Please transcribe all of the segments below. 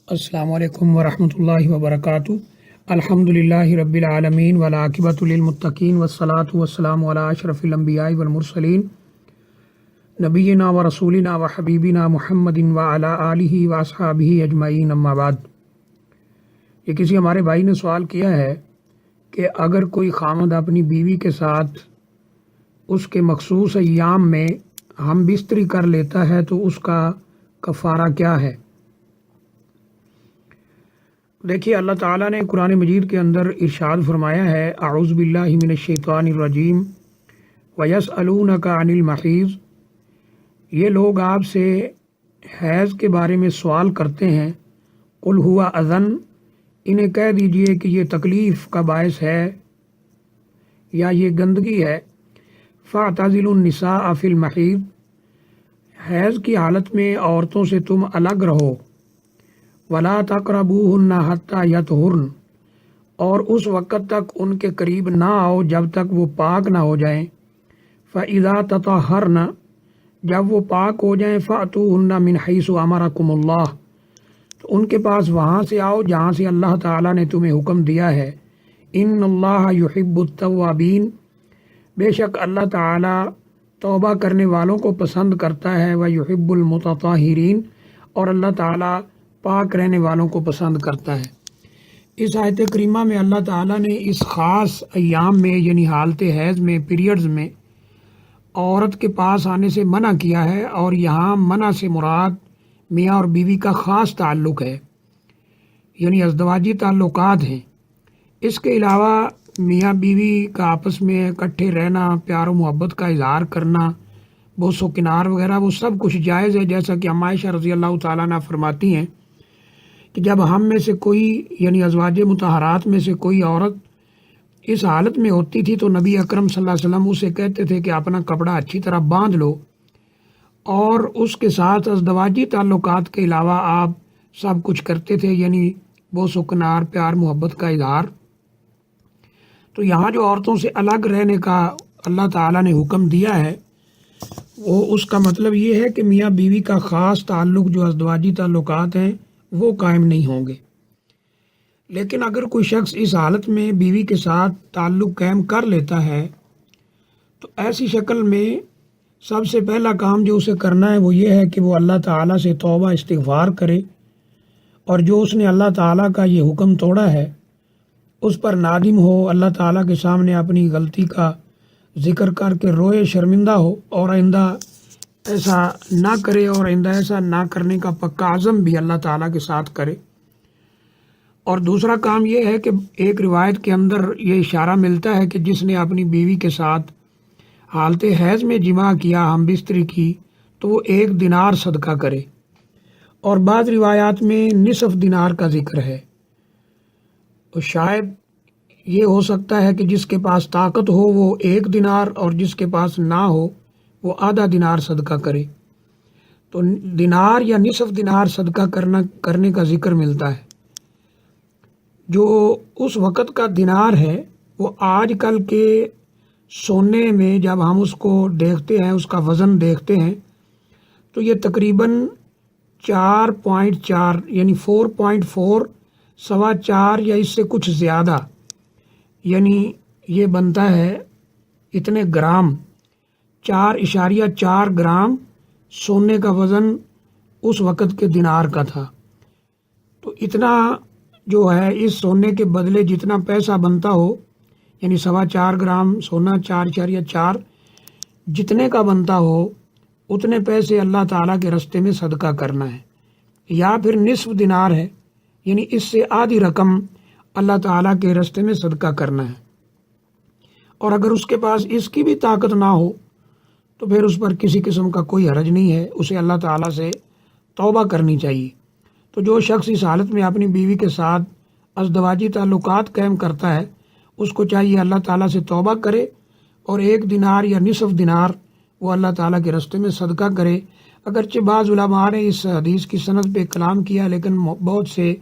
السلام علیکم ورحمۃ اللہ وبرکاتہ۔ الحمد للہ رب العالمین والعاقبۃ للمتقین والصلاۃ والسلام علی اشرف الانبیاء والمرسلین نبینا و رسولنا و حبیبنا محمد وعلی آلہ واصحابہ اجمعین، اما بعد۔ یہ کسی ہمارے بھائی نے سوال کیا ہے کہ اگر کوئی خامد اپنی بیوی کے ساتھ اس کے مخصوص ایام میں ہم بستری کر لیتا ہے تو اس کا کفارہ کیا ہے؟ دیکھیے، اللہ تعالیٰ نے قرآن مجید کے اندر ارشاد فرمایا ہے، اعوذ باللہ من الشیطان الرجیم وَيَسْأَلُونَكَ عَنِ الْمَحِيضِ۔ یہ لوگ آپ سے حیض کے بارے میں سوال کرتے ہیں، قُلْ هُوَ أَذًى، انہیں کہہ دیجئے کہ یہ تکلیف کا باعث ہے یا یہ گندگی ہے۔ فَاعْتَزِلُوا النِّسَاءَ فِي الْمَحِيضِ، حیض کی حالت میں عورتوں سے تم الگ رہو۔ وَلَا تَقْرَبُوهُنَّ حَتَّى يَطْهُرْنَ، اور اس وقت تک ان کے قریب نہ آؤ جب تک وہ پاک نہ ہو جائیں۔ فَإِذَا تَطَهَّرْنَ، جب وہ پاک ہو جائیں، فَأْتُوهُنَّ مِنْ حَيْثُ أَمَرَكُمُ اللَّهُ، تو ان کے پاس وہاں سے آؤ جہاں سے اللہ تعالیٰ نے تمہیں حکم دیا ہے۔ إِنَّ اللَّهَ يُحِبُّ التَّوَّابِينَ، بے شک اللہ تعالیٰ توبہ کرنے والوں کو پسند کرتا ہے۔ وَيُحِبُّ الْمُتَطَهِّرِينَ، اور اللہ تعالیٰ پاک رہنے والوں کو پسند کرتا ہے۔ اس آیت کریمہ میں اللہ تعالیٰ نے اس خاص ایام میں یعنی حالت حیض میں، پیریڈز میں عورت کے پاس آنے سے منع کیا ہے، اور یہاں منع سے مراد میاں اور بیوی کا خاص تعلق ہے، یعنی ازدواجی تعلقات ہیں۔ اس کے علاوہ میاں بیوی کا آپس میں اکٹھے رہنا، پیار و محبت کا اظہار کرنا، بوس و کنار وغیرہ، وہ سب کچھ جائز ہے، جیسا کہ ام عائشہ رضی اللہ تعالیٰ عنہ فرماتی ہیں کہ جب ہم میں سے کوئی یعنی ازواج مطہرات میں سے کوئی عورت اس حالت میں ہوتی تھی تو نبی اکرم صلی اللہ علیہ وسلم اسے کہتے تھے کہ اپنا کپڑا اچھی طرح باندھ لو، اور اس کے ساتھ ازدواجی تعلقات کے علاوہ آپ سب کچھ کرتے تھے، یعنی بوس و کنار، پیار محبت کا اظہار۔ تو یہاں جو عورتوں سے الگ رہنے کا اللہ تعالیٰ نے حکم دیا ہے، وہ اس کا مطلب یہ ہے کہ میاں بیوی کا خاص تعلق جو ازدواجی تعلقات ہیں وہ قائم نہیں ہوں گے۔ لیکن اگر کوئی شخص اس حالت میں بیوی کے ساتھ تعلق قائم کر لیتا ہے تو ایسی شکل میں سب سے پہلا کام جو اسے کرنا ہے وہ یہ ہے کہ وہ اللہ تعالیٰ سے توبہ استغفار کرے، اور جو اس نے اللہ تعالیٰ کا یہ حکم توڑا ہے اس پر نادم ہو، اللہ تعالیٰ کے سامنے اپنی غلطی کا ذکر کر کے روئے، شرمندہ ہو، اور آئندہ ایسا نہ کرے، اور آئندہ ایسا نہ کرنے کا پکا عزم بھی اللہ تعالیٰ کے ساتھ کرے۔ اور دوسرا کام یہ ہے کہ ایک روایت کے اندر یہ اشارہ ملتا ہے کہ جس نے اپنی بیوی کے ساتھ حالت حیض میں جماع کیا، ہم بستری کی، تو وہ 1 دینار صدقہ کرے، اور بعض روایات میں نصف دینار کا ذکر ہے۔ تو شاید یہ ہو سکتا ہے کہ جس کے پاس طاقت ہو وہ 1 دینار، اور جس کے پاس نہ ہو وہ آدھا دینار صدقہ کرے۔ تو دینار یا نصف دینار صدقہ کرنے کا ذکر ملتا ہے۔ جو اس وقت کا دینار ہے وہ آج کل کے سونے میں جب ہم اس کو دیکھتے ہیں، اس کا وزن دیکھتے ہیں، تو یہ تقریباً 4.4 یعنی 4.4 4.25 یا اس سے کچھ زیادہ، یعنی یہ بنتا ہے اتنے گرام، 4.4 گرام سونے کا وزن اس وقت کے دینار کا تھا۔ تو اتنا جو ہے اس سونے کے بدلے جتنا پیسہ بنتا ہو، یعنی 4.25 گرام سونا، 4.4 جتنے کا بنتا ہو اتنے پیسے اللہ تعالیٰ کے رستے میں صدقہ کرنا ہے، یا پھر نصف دینار ہے، یعنی اس سے آدھی رقم اللہ تعالیٰ کے رستے میں صدقہ کرنا ہے۔ اور اگر اس کے پاس اس کی بھی طاقت نہ ہو تو پھر اس پر کسی قسم کا کوئی حرج نہیں ہے، اسے اللہ تعالیٰ سے توبہ کرنی چاہیے۔ تو جو شخص اس حالت میں اپنی بیوی کے ساتھ ازدواجی تعلقات قائم کرتا ہے اس کو چاہیے اللہ تعالیٰ سے توبہ کرے، اور 1 دینار یا نصف دینار وہ اللہ تعالیٰ کے راستے میں صدقہ کرے۔ اگرچہ بعض علماء نے اس حدیث کی سند پہ کلام کیا، لیکن بہت سے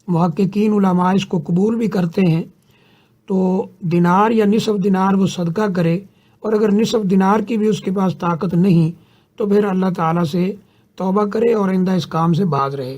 محققین علماء اس کو قبول بھی کرتے ہیں۔ تو دینار یا نصف دینار وہ صدقہ کرے، اور اگر نصف دینار کی بھی اس کے پاس طاقت نہیں تو پھر اللہ تعالیٰ سے توبہ کرے اور آئندہ اس کام سے باز رہے۔